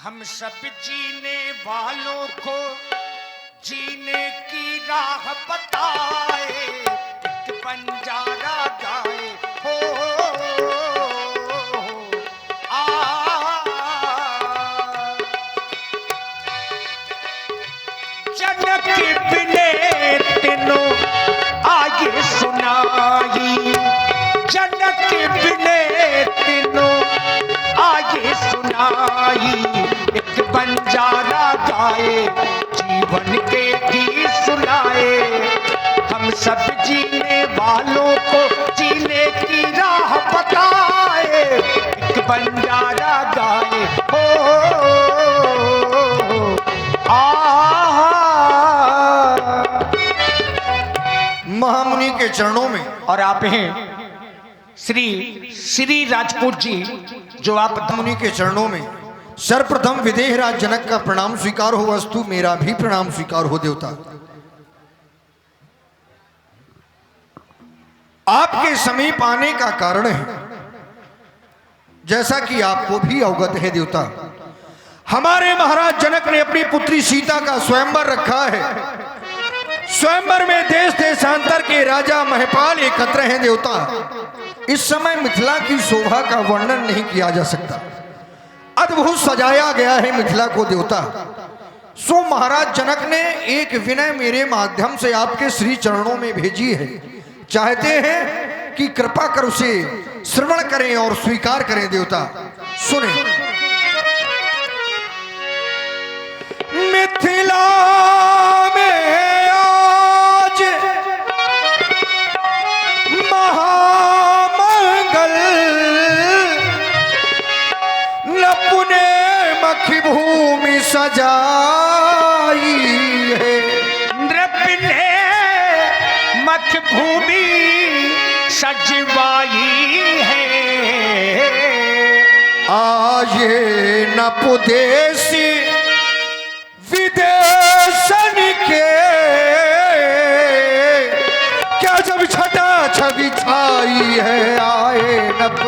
हम सब जीने वालों को जीने की राह बताए, एक बंजारा गाए हो आ। जनक बिने तीनों आगे सुनाई, जनक बिने तीनों आगे सुनाई, एक बंजारा गाए जीवन के गीत सुनाए। हम सब जीने वालों को जीने की राह बताए, एक बंजारा गाए हो महामुनि के चरणों में। और आप हैं श्री श्री राजपूत जी, जो आप मुनि के चरणों में सर्वप्रथम विदेह राज जनक का प्रणाम स्वीकार हो, वस्तु मेरा भी प्रणाम स्वीकार हो देवता। आपके समीप आने का कारण है, जैसा कि आपको भी अवगत है देवता, हमारे महाराज जनक ने अपनी पुत्री सीता का स्वयंवर रखा है। स्वयंवर में देश देशांतर के राजा महपाल एकत्र हैं देवता। इस समय मिथिला की शोभा का वर्णन नहीं किया जा सकता, अद्भुत सजाया गया है मिथिला को देवता। सो महाराज जनक ने एक विनय मेरे माध्यम से आपके श्री चरणों में भेजी है, चाहते हैं कि कृपा कर उसे श्रवण करें और स्वीकार करें देवता। सुने। मिथिला में आज महामंगल, नपुने मखी भूमि सजाई है, नृपने मख भूमि सजवाई है। आये नपुदेशी विदेशन के, क्या जब छटा छवि छाई है। आए नप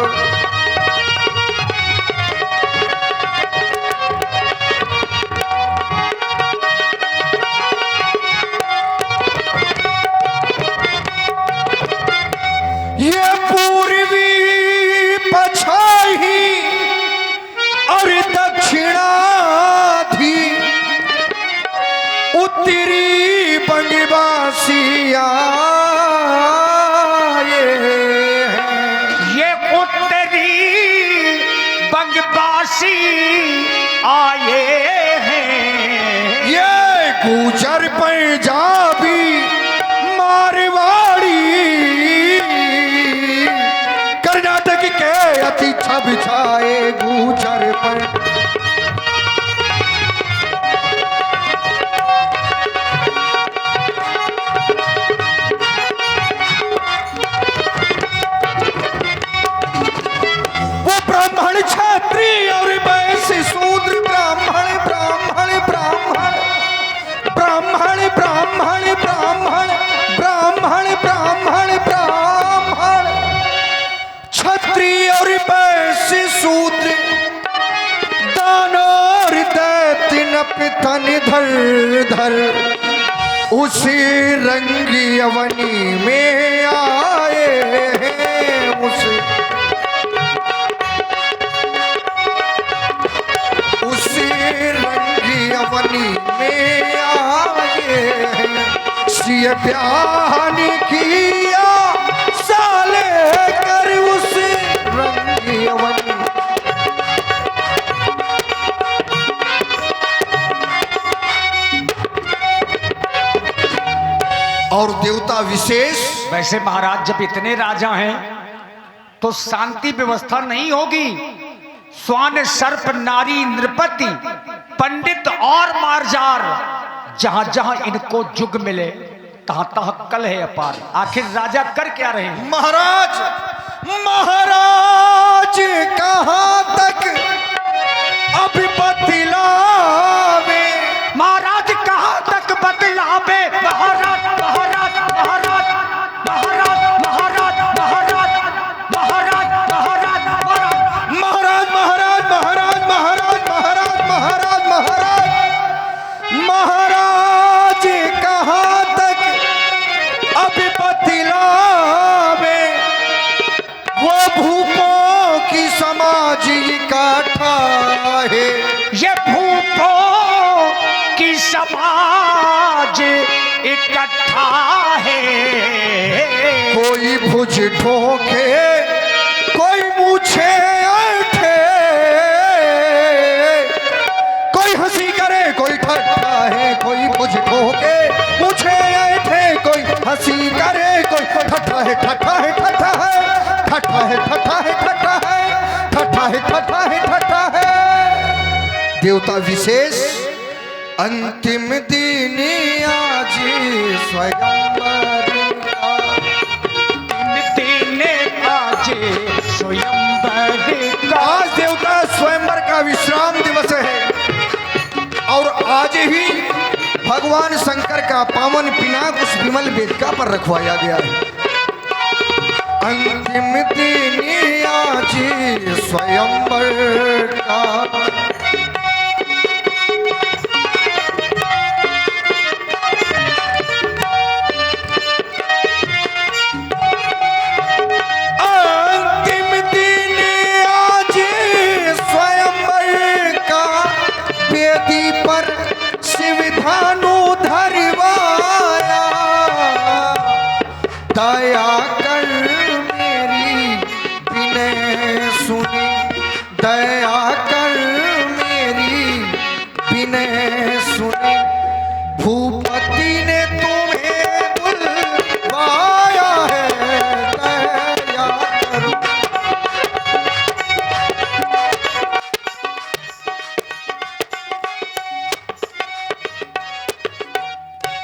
ये पूर्वी पछाई और दक्षिणाधि, उत्तरी बंगवासिया ये उत्तरी बंगवासी आए हैं। ये गुजर पंजाबी मारवाड़ी, कर्नाटक के अति छब छाए गुजर पर। ब्राह्मण क्षत्रिय और वैश्य शूद्र, ब्राह्मण ब्राह्मण ब्राह्मण ब्राह्मण ब्राह्मण ब्राह्मण ब्राह्मण ब्राह्मण ब्राह्मण, क्षत्रिय और वैश्य शूद्र, दानव दैत्य नपतन धर धर, उसी रंगी अवनी में आए हैं। उसी रंगी अवनी में आए हैं। सिय प्यान किया साले कर उस रंगी अवनी। और देवता विशेष, वैसे महाराज जब इतने राजा हैं तो शांति व्यवस्था नहीं होगी। स्वान सर्प नारी नृपति पंडित और मारजार, जहां जहां इनको जुग मिले तहां तहां कल है अपार। आखिर राजा कर क्या रहे हैं? महाराज महाराज कहां तक अभी बतलावे, महाराज कहां तक बतलावे। महाराज महाराज महाराज महाराज महाराज महाराज महाराज महाराज महाराज महाराज महाराज महाराज महाराज महाराज महाराज ठट्ठा है। ये भूपों की समाज इकट्ठा है। कोई भुज ठोके, कोई मूछे ऐठे, कोई हंसी करे, कोई ठट्ठा है। कोई भुज ठोके, मूछे ऐठे, कोई हंसी करे, कोई ठट्ठा है, ठट्ठा है, ठट्ठा है, ठट्ठा है, ठट्ठा है, ठट्ठा है, ठट्ठा है, ठट्ठा है, ठट्ठा है। देवता विशेष अंतिम दिन आज स्वयंवर का। आज स्वयंवर का। आज देवता स्वयंवर का विश्राम दिवस है और आज ही भगवान शंकर का पावन पिनाक उस विमल वेदिका पर रखवाया गया है। अंतिम दिन आज स्वयंवर का। दया कर मेरी बिनय सुनी, दया कर मेरी बिनय सुनी। भूपति ने तुम्हें बुलवाया है, दया करो।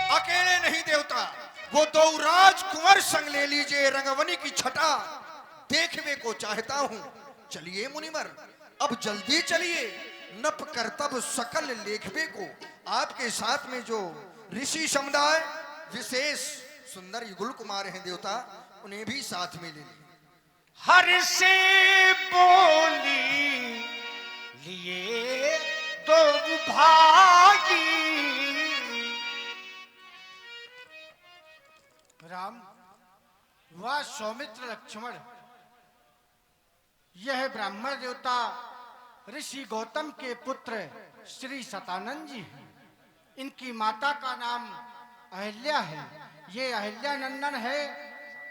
अकेले नहीं देवता, वो दो राजकुंवर संग ले लीजिए, रंगवनी की छटा देखने को चाहता हूं। चलिए मुनिवर, अब जल्दी चलिए। नप करतब सकल लेखवे को आपके साथ में जो ऋषि समुदाय विशेष सुंदर युगल कुमार हैं देवता, उन्हें भी साथ में ले लीजिए। हर से बोली लिए तो भागी। राम, वह सौमित्र लक्ष्मण, यह ब्राह्मण देवता ऋषि गौतम के पुत्र श्री सतानंद जी हैं। इनकी माता का नाम अहिल्या है। ये अहिल्या नंदन है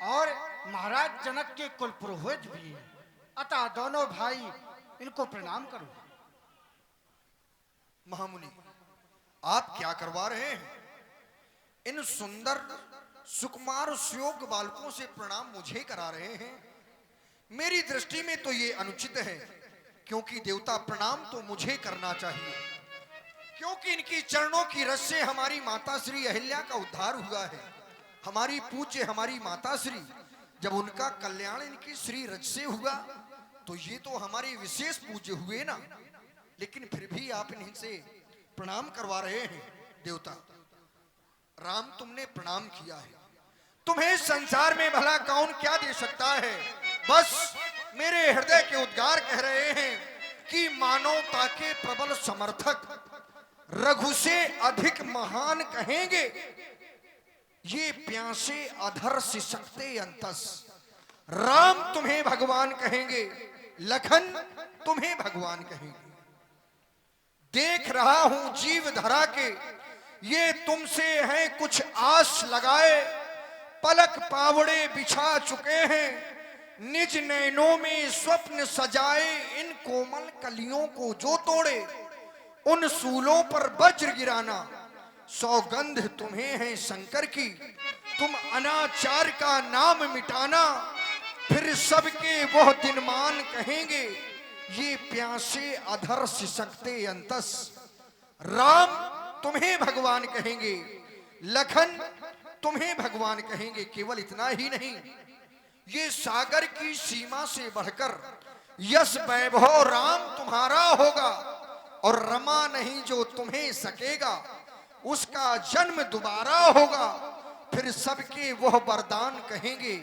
और महाराज जनक के कुल पुरोहित भी है। अतः दोनों भाई इनको प्रणाम करो। महामुनि, आप क्या करवा रहे हैं? इन सुंदर सुकुमार सुयोग्य बालकों से प्रणाम मुझे करा रहे हैं। मेरी दृष्टि में तो ये अनुचित है, क्योंकि देवता प्रणाम तो मुझे करना चाहिए, क्योंकि इनकी चरणों की रस से हमारी माता श्री अहिल्या का उद्धार हुआ है। हमारी पूज्य हमारी माता श्री, जब उनका कल्याण इनकी श्री रज से हुआ तो ये तो हमारे विशेष पूज्य हुए ना। लेकिन फिर भी आप इनसे प्रणाम करवा रहे हैं। देवता राम, तुमने प्रणाम किया है, तुम्हें संसार में भला कौन क्या दे सकता है? बस मेरे हृदय के उद्गार कह रहे हैं कि मानवता के प्रबल समर्थक रघु से अधिक महान कहेंगे। ये प्यासे अधर सिसकते अंतस। राम तुम्हें भगवान कहेंगे, लखन तुम्हें भगवान कहेंगे। देख रहा हूं जीव धरा के ये तुमसे हैं कुछ आस लगाए। पलक पावड़े बिछा चुके हैं, निज नैनों में स्वप्न सजाए। इन कोमल कलियों को जो तोड़े, उन सूलों पर वज्र गिराना। सौगंध तुम्हें है शंकर की, तुम अनाचार का नाम मिटाना। फिर सबके वह दिनमान कहेंगे, ये प्यासे अधर सिसकते अंतस। राम तुम्हें भगवान कहेंगे, लखन तुम्हें भगवान कहेंगे। केवल इतना ही नहीं, ये सागर की सीमा से बढ़कर यश वैभव राम तुम्हारा होगा, और रमा नहीं जो तुम्हें सकेगा, उसका जन्म दोबारा होगा। फिर सबके वह वरदान कहेंगे,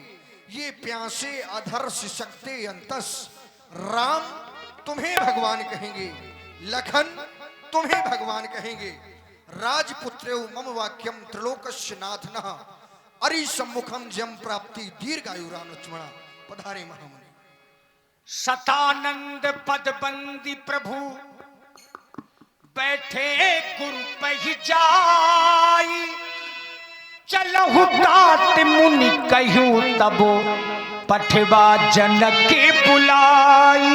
ये प्यासे अधर सिसकते अंतस। राम तुम्हें भगवान कहेंगे, लखन तुम्हें भगवान कहेंगे। राजपुत्रे मम वाक्यम त्रिलोकस्य नाथनः, अरि सम्मुखम जम प्राप्ति दीर्घायुरान लक्ष्मणा। पधारे महामुनि। सतानंद पदबंदी प्रभु बैठे गुरु पही जाई, चलहु तात मुनि कहूं तबो पठवा जनक के बुलाई।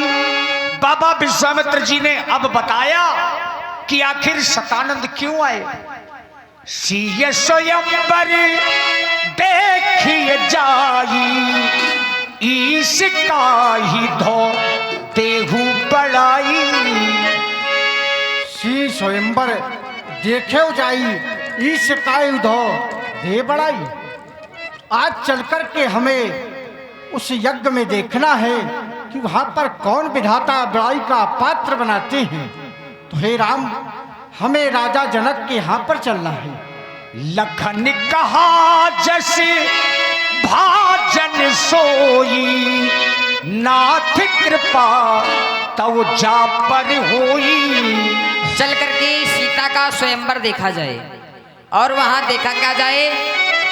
बाबा विश्वामित्र जी ने अब बताया कि आखिर सतानंद क्यों आए। सिय स्वयंवर देखिए जाई, ईश काही धो देहु बड़ाई। सी स्वयंवर देखे जाई, ईश काय धो दे बड़ाई। आज चलकर के हमें उस यज्ञ में देखना है कि वहां पर कौन विधाता बड़ाई का पात्र बनाते हैं। तो हे राम, हमें राजा जनक के यहाँ पर चलना है। लखन कहा जैसे भाजन सोई, नाथ कृपा तव जा पर होई। चल करके सीता का स्वयंवर देखा जाए और वहां देखा क्या जाए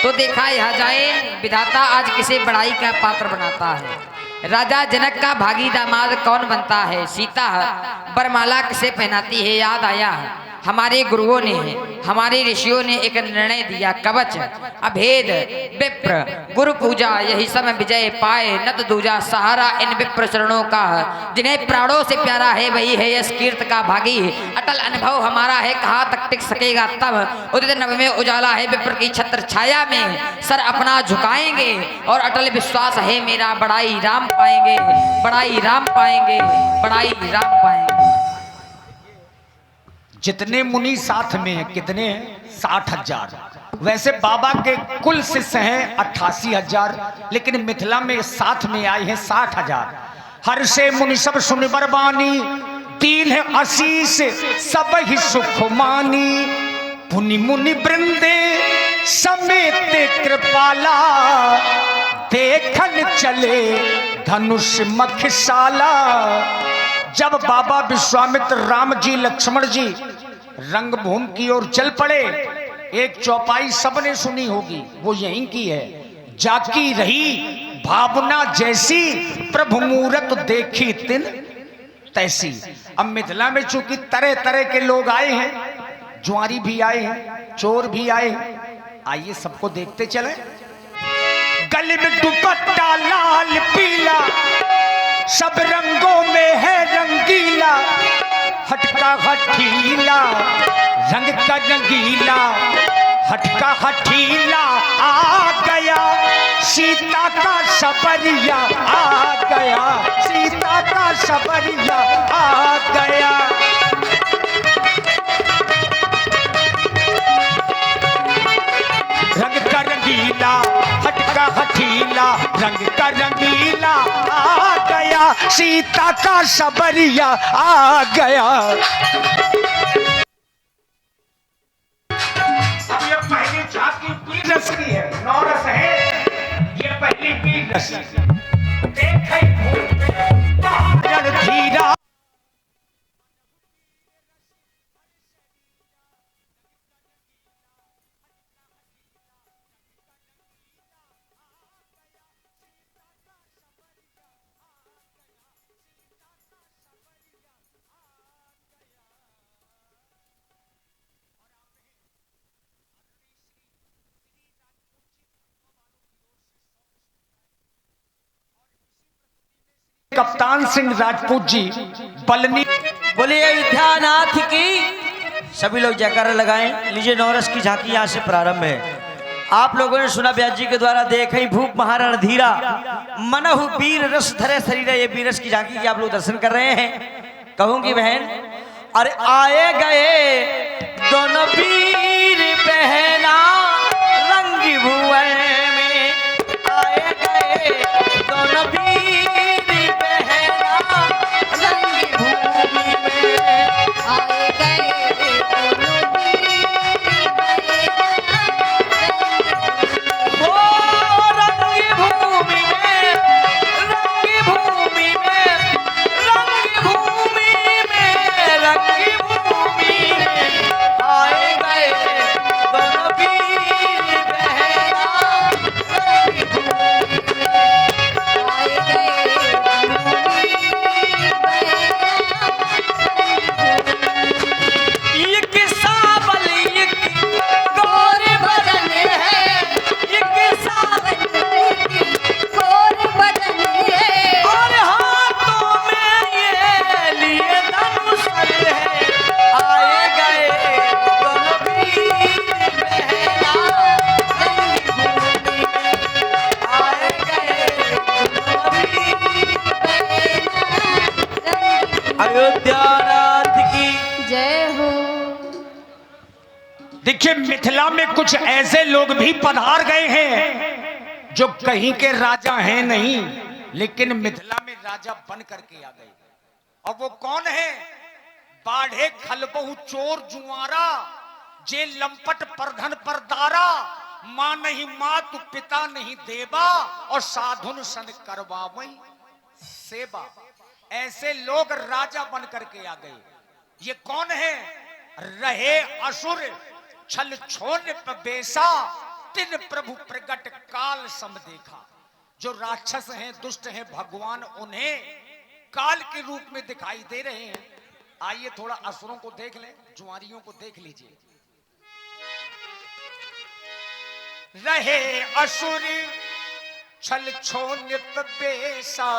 तो देखा यह जाए विधाता आज किसे बड़ाई का पात्र बनाता है। राजा जनक का भागी दामाद कौन बनता है। सीता बरमाला किसे पहनाती है। याद आया हमारे गुरुओं ने, हमारे ऋषियों ने एक निर्णय दिया, कवच अभेद विप्र गुरु पूजा यही समय विजय पाए, नत दूजा सहारा इन विप्र चरणों का। जिन्हें प्राणों से प्यारा है वही है यश कीर्त का भागी। अटल अनुभव हमारा है कहाँ तक टिक सकेगा तब, उदित नभ में उजाला है विप्र की छत्र छाया में। सर अपना झुकाएंगे और अटल विश्वास है मेरा, बड़ाई राम पाएंगे, बड़ाई राम पाएंगे, बड़ाई राम पाएंगे। जितने मुनि साथ में हैं कितने हैं? 60,000। वैसे बाबा के कुल शिष्य हैं 88,000, लेकिन मिथिला में साथ में आए हैं 60,000। हर से मुनि सब सुन बरबानी, तीन है आशीष सब ही सुख मानी। पुनि मुनि वृंदे समेत कृपाला, देखन चले धनुष मखशाला। जब बाबा विश्वामित्र राम जी लक्ष्मण जी रंगभूमि की ओर चल पड़े, एक चौपाई सबने सुनी होगी, वो यहीं की है। जाकी रही भावना जैसी, प्रभु मूरत देखी तिन तैसी। अब मिथिला में चूंकि तरह तरह के लोग आए हैं, जुआरी भी आए हैं, चोर भी आए हैं, आइए सबको देखते चले। गले में दुपट्टा लाल पीला, सब रंगों में है रंगीला, हटका हठीला रंग का रंगीला, हटका हठीला आ गया सीता का सबरिया, आ गया सीता का सबरिया, आ गया। रंग का रंगीला हटका हठीला, रंग का रंगीला आ गया सीता का सबरिया, आ गया। अब ये पहली झांकी पीर रस की है, 9 रस है, ये पहली पीर रस। देखे धीरा कप्तान सिंह राजपूत जी बलनी। बोलिए अयोध्यानाथ की सभी लोग जयकारा लगाएं। लीजिए 9 रस की झांकी यहाँ से प्रारंभ है। आप लोगों ने सुना व्यास जी के द्वारा, देखे भूप महारण धीरा, मनहु वीर रस धरे शरीर। ये वीर रस की झांकी की आप लोग दर्शन कर रहे हैं। कहूंगी बहन, अरे आए गए दोनों वीर बहना रंग भुवन में, आए गए दोनों वीर बहना रंग भूमि में, आए गए दोनों वीर ओ रंग भूमि में, रंग भूमि में, रंग भूमि में, रंग भूमि में, आए गए दोनों वीर बहना देखिए मिथिला में कुछ ऐसे लोग भी पधार गए हैं जो कहीं के राजा हैं नहीं, लेकिन मिथिला में राजा बन करके आ गए। और वो कौन है? बाढ़े खलबहु चोर जुआरा, जे लंपट परधन परदारा, मां नहीं मातु पिता नहीं देवा, और साधुन सन करवावई सेवा। ऐसे लोग राजा बन करके आ गए। ये कौन है? रहे असुर छल छोड़ बेसा, तिन प्रभु प्रगट काल सम देखा। जो राक्षस हैं, दुष्ट हैं, भगवान उन्हें काल के रूप में दिखाई दे रहे हैं। आइए थोड़ा असुरों को देख लें, जुआरियों को देख लीजिए। रहे असुर छल छोड़ बेसा,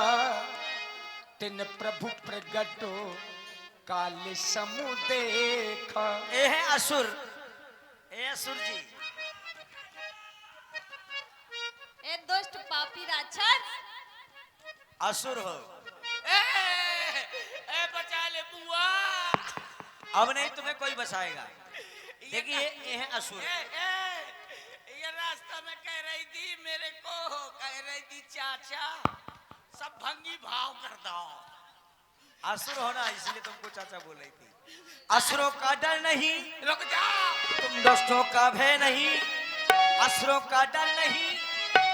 तिन प्रभु प्रगटो काल समु देखा। ये है असुर, ए असुर जी। ए दुष्ट पापी राक्षस, असुर हो। ए बचा ले बुआ। अब नहीं तुम्हें कोई बचाएगा। देखिए ये है असुर। ये रास्ता में कह रही थी मेरे को, कह रही थी चाचा सब भंगी भाव कर दो। असुर होना इसलिए तुमको चाचा बोल रही थी। असुरों का डर नहीं, रुक जा। तुम दुष्टों का भय नहीं। असुरों का डर नहीं,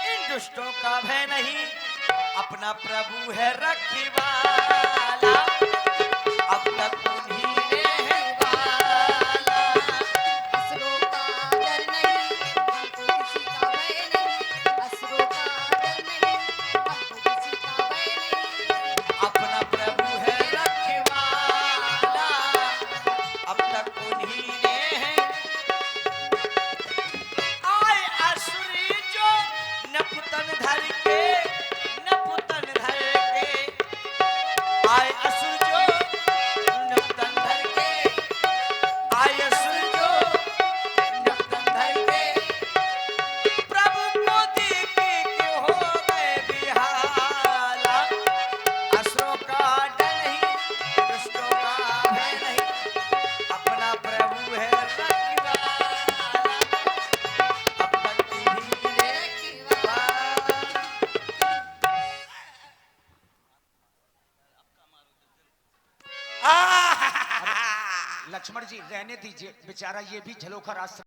इन दुष्टों का भय नहीं। अपना प्रभु है रखवाला, अब तक उन्हीं ने है वाला। असुरों का डर नहीं, हमको किसी का भय नहीं। असुरों का डर नहीं, हमको किसी का भय नहीं। अपना प्रभु है रखवाला, अब तक उन्हीं ने है। आए असुरी जो नपुतन धर के, नपुतन धर के। आए असुर जो नपुतन धर के, आए असुर जो नपुतन धर के। प्रभु को देख के हो गए बिहाला। असुरों का डर नहीं, दुष्टों का भय नहीं। अपना प्रभु है रखवाला, अब तक उन्हीं ने रखवाला। लक्ष्मण जी रहने दीजिए, बेचारा ये भी झलोखा रास्ता